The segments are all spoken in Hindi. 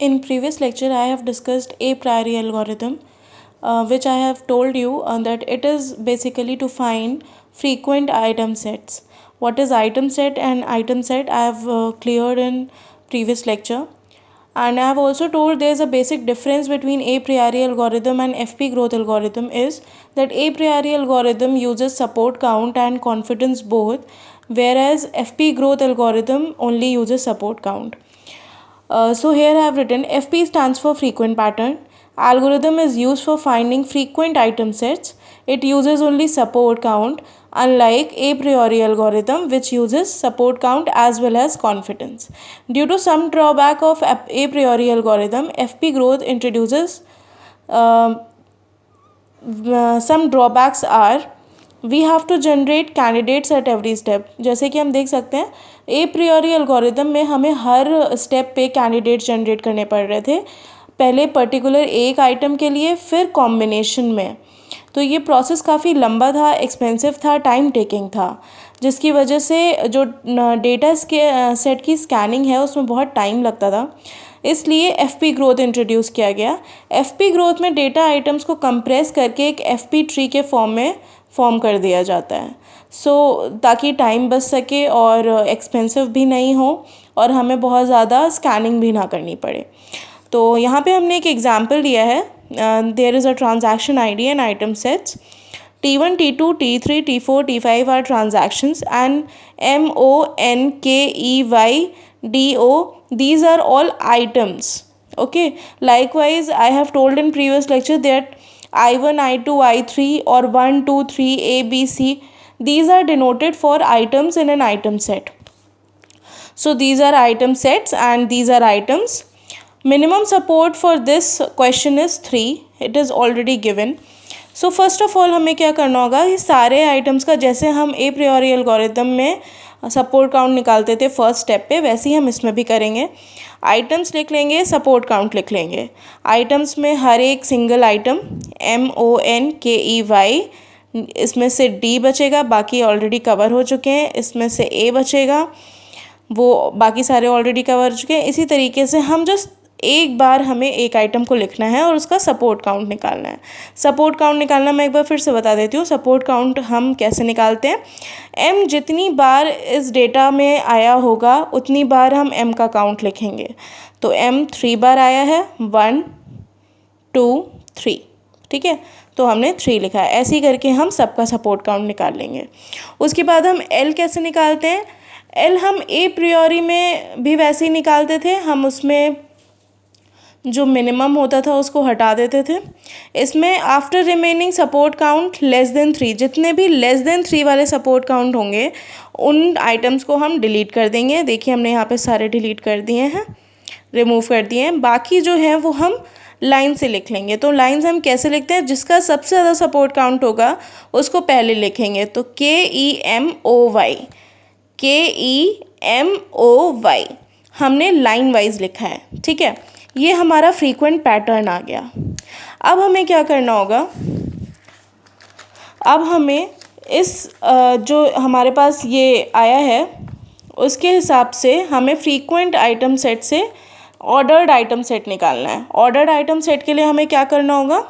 In previous lecture, I have discussed a priori algorithm, which I have told you that it is basically to find frequent item sets. What is item set and item set I have cleared in previous lecture. And I have also told there is a basic difference between a priori algorithm and FP growth algorithm is that a priori algorithm uses support count and confidence both, whereas FP growth algorithm only uses support count. So here I have written FP stands for frequent pattern. Algorithm is used for finding frequent item sets. It uses only support count, unlike a priori algorithm which uses support count as well as confidence. Due to some drawback of a priori algorithm, FP growth introduces some drawbacks are we have to generate candidates at every step. जैसे कि हम देख सकते हैं ए प्रियोरी एल्गोरिदम में हमें हर स्टेप पे कैंडिडेट्स जनरेट करने पड़ रहे थे, पहले पर्टिकुलर एक आइटम के लिए फिर कॉम्बिनेशन में. तो ये प्रोसेस काफ़ी लंबा था, एक्सपेंसिव था, टाइम टेकिंग था, जिसकी वजह से जो डेटा सेट की स्कैनिंग है उसमें बहुत टाइम लगता था. इसलिए एफपी ग्रोथ इंट्रोड्यूस किया गया. एफपी ग्रोथ में डेटा आइटम्स को कंप्रेस करके एक एफपी ट्री के फॉर्म कर दिया जाता है. ताकि टाइम बच सके और एक्सपेंसिव भी नहीं हो और हमें बहुत ज़्यादा स्कैनिंग भी ना करनी पड़े. तो यहाँ पे हमने एक एग्जांपल दिया है. There is a transaction ID and item sets. T1, T2, T3, T4, T5 are transactions, and MONKEYDO, these are all items. Okay. Likewise, I have told in previous lecture that I1, I2, I3 or 1, 2, 3, A, B, C, these are denoted for items in an item set. So these are item sets and these are items. Minimum support for this question is 3. It is already given. So first of all हमें क्या करना होगा, ये सारे आइटम्स का जैसे हम ए प्रियोरी एल्गोरिदम में सपोर्ट काउंट निकालते थे फर्स्ट स्टेप पे, वैसे ही हम इसमें भी करेंगे. आइटम्स लिख लेंगे, सपोर्ट काउंट लिख लेंगे. आइटम्स में हर एक सिंगल आइटम MONKEY, इसमें से D बचेगा, बाकी ऑलरेडी कवर हो चुके हैं. इसमें से A बचेगा, वो बाकी सारे ऑलरेडी कवर हो चुके हैं. इसी तरीके से हम जस्ट एक बार हमें एक आइटम को लिखना है और उसका सपोर्ट काउंट निकालना है. सपोर्ट काउंट निकालना मैं एक बार फिर से बता देती हूँ. सपोर्ट काउंट हम कैसे निकालते हैं, m जितनी बार इस डेटा में आया होगा उतनी बार हम m का काउंट लिखेंगे. तो m 3 बार आया है, 1 2 3. ठीक है, तो हमने 3 लिखा है. ऐसे ही करके हम सबका सपोर्ट काउंट निकाल लेंगे. उसके बाद हम l कैसे निकालते हैं. l हम ए प्रियोरी में भी वैसे ही निकालते थे. हम उसमें जो मिनिमम होता था उसको हटा देते थे. इसमें after remaining support count less than 3, जितने भी लेस देन 3 वाले सपोर्ट काउंट होंगे उन आइटम्स को हम डिलीट कर देंगे. देखिए हमने यहाँ पे सारे डिलीट कर दिए हैं, रिमूव कर दिए हैं. बाकी जो हैं वो हम लाइन से लिख लेंगे. तो लाइन्स हम कैसे लिखते हैं, जिसका सबसे ज़्यादा सपोर्ट काउंट होगा उसको पहले लिखेंगे. तो KEMOY हमने लाइन वाइज लिखा है. ठीक है, ये हमारा फ्रीक्वेंट पैटर्न आ गया. अब हमें क्या करना होगा, अब हमें इस जो हमारे पास ये आया है उसके हिसाब से हमें फ्रीक्वेंट आइटम सेट से ऑर्डर्ड आइटम सेट निकालना है. ऑर्डर्ड आइटम सेट के लिए हमें क्या करना होगा,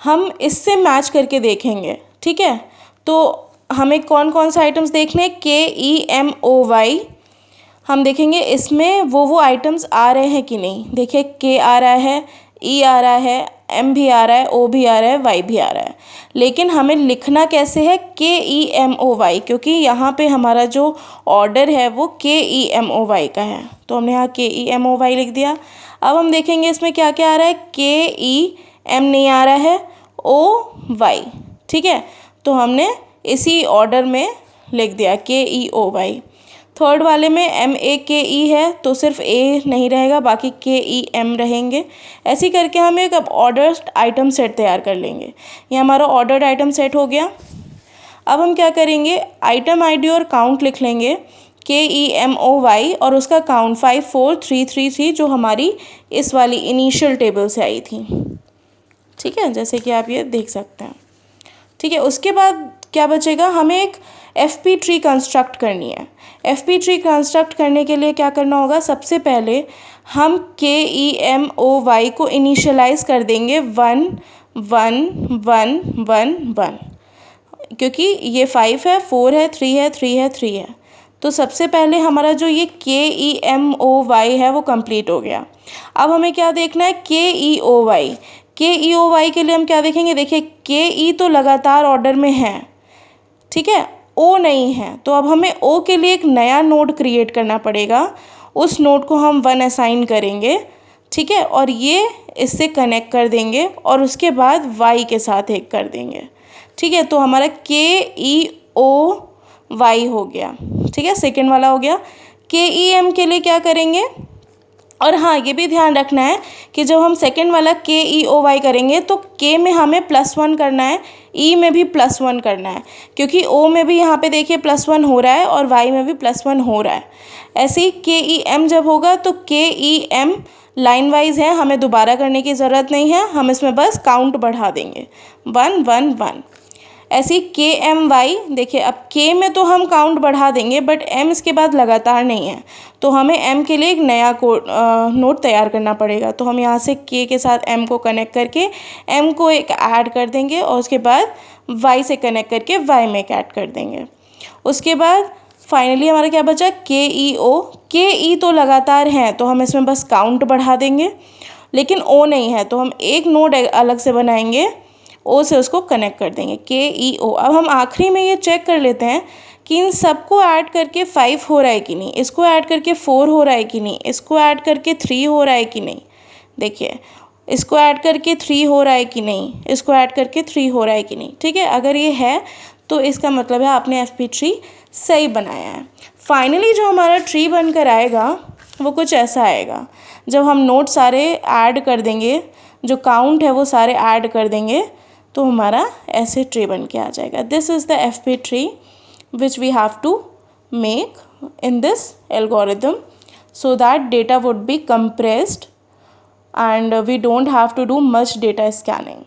हम इससे मैच करके देखेंगे. ठीक है, तो हमें कौन कौन से आइटम्स देखने हैं. KEMOY हम देखेंगे इसमें वो आइटम्स आ रहे हैं कि नहीं. देखिए K आ रहा है, E आ रहा है, M भी आ रहा है, O भी आ रहा है, Y भी आ रहा है. लेकिन हमें लिखना कैसे है, KEMOY, क्योंकि यहाँ पे हमारा जो ऑर्डर है वो KEMOY का है. तो हमने यहाँ KEMOY लिख दिया. अब हम देखेंगे इसमें क्या क्या आ रहा है. KEM नहीं आ रहा है, OY. ठीक है, तो हमने इसी ऑर्डर में लिख दिया KEOY. थर्ड वाले में MAKE है तो सिर्फ A नहीं रहेगा, बाकी KEM रहेंगे. ऐसे करके हम एक अब ऑर्डर्ड आइटम सेट तैयार कर लेंगे. ये हमारा ऑर्डर्ड आइटम सेट हो गया. अब हम क्या करेंगे, आइटम आईडी और काउंट लिख लेंगे. KEMOY और उसका काउंट 54333 जो हमारी इस वाली इनिशियल टेबल से आई थी. ठीक है, जैसे कि आप ये देख सकते हैं. ठीक है। उसके बाद क्या बचेगा, हमें एक FP ट्री कंस्ट्रक्ट करनी है। FP ट्री कंस्ट्रक्ट करने के लिए क्या करना होगा, सबसे पहले हम KEMOY को इनिशियलाइज कर देंगे 1 1 1 1 1, क्योंकि ये 5 है, 4 है, 3 है, 3 है, 3 है। तो सबसे पहले हमारा जो ये KEMOY है वो कंप्लीट हो गया। अब हमें क्या देखना है, KEOY। KEOY के लिए हम क्या देखेंगे, देखिए KE तो लगातार ऑर्डर में है, ठीक है, O नहीं है, तो अब हमें O के लिए एक नया नोड क्रिएट करना पड़ेगा। उस नोड को हम 1 असाइन करेंगे, ठीक है, और ये इससे कनेक्ट कर देंगे और उसके बाद Y के साथ एक कर देंगे, ठीक है। तो हमारा KEOY हो गया, ठीक है, सेकेंड वाला हो गया। KEM के लिए क्या करेंगे, और हाँ ये भी ध्यान रखना है कि जब हम सेकेंड वाला KEOY करेंगे तो K में हमें +1 करना है, E में भी +1 करना है, क्योंकि O में भी यहाँ पे देखिए +1 हो रहा है और Y में भी +1 हो रहा है। ऐसे ही KEM जब होगा तो KEM लाइन वाइज है, हमें दोबारा करने की ज़रूरत नहीं है, हम इसमें बस काउंट बढ़ा देंगे 1 1 1। ऐसे ही KMY, देखिए अब K में तो हम काउंट बढ़ा देंगे बट M इसके बाद लगातार नहीं है, तो हमें M के लिए एक नया नोड तैयार करना पड़ेगा। तो हम यहाँ से K के साथ M को कनेक्ट करके M को एक ऐड कर देंगे और उसके बाद Y से कनेक्ट करके Y में एक ऐड कर देंगे। उसके बाद फाइनली हमारा क्या बचा, KEO। KE तो लगातार हैं तो हम इसमें बस काउंट बढ़ा देंगे, लेकिन O नहीं है तो हम एक नोड अलग से बनाएंगे, O से उसको कनेक्ट कर देंगे, KEO। अब हम आखिरी में ये चेक कर लेते हैं कि इन सबको ऐड करके 5 हो रहा है कि नहीं, इसको ऐड करके 4 हो रहा है कि नहीं, इसको ऐड करके 3 हो रहा है कि नहीं। देखिए इसको ऐड करके 3 हो रहा है कि नहीं, इसको ऐड करके 3 हो रहा है कि नहीं, ठीक है। अगर ये है तो इसका मतलब है आपने FP ट्री सही बनाया है। फाइनली जो हमारा ट्री बनकर आएगा वो कुछ ऐसा आएगा। जब हम नोड सारे ऐड कर देंगे, जो काउंट है वो सारे ऐड कर देंगे, तो हमारा ऐसे ट्री बन के आ जाएगा। This is the FP tree which we have to make in this algorithm so that data would be compressed and we don't have to do much data scanning.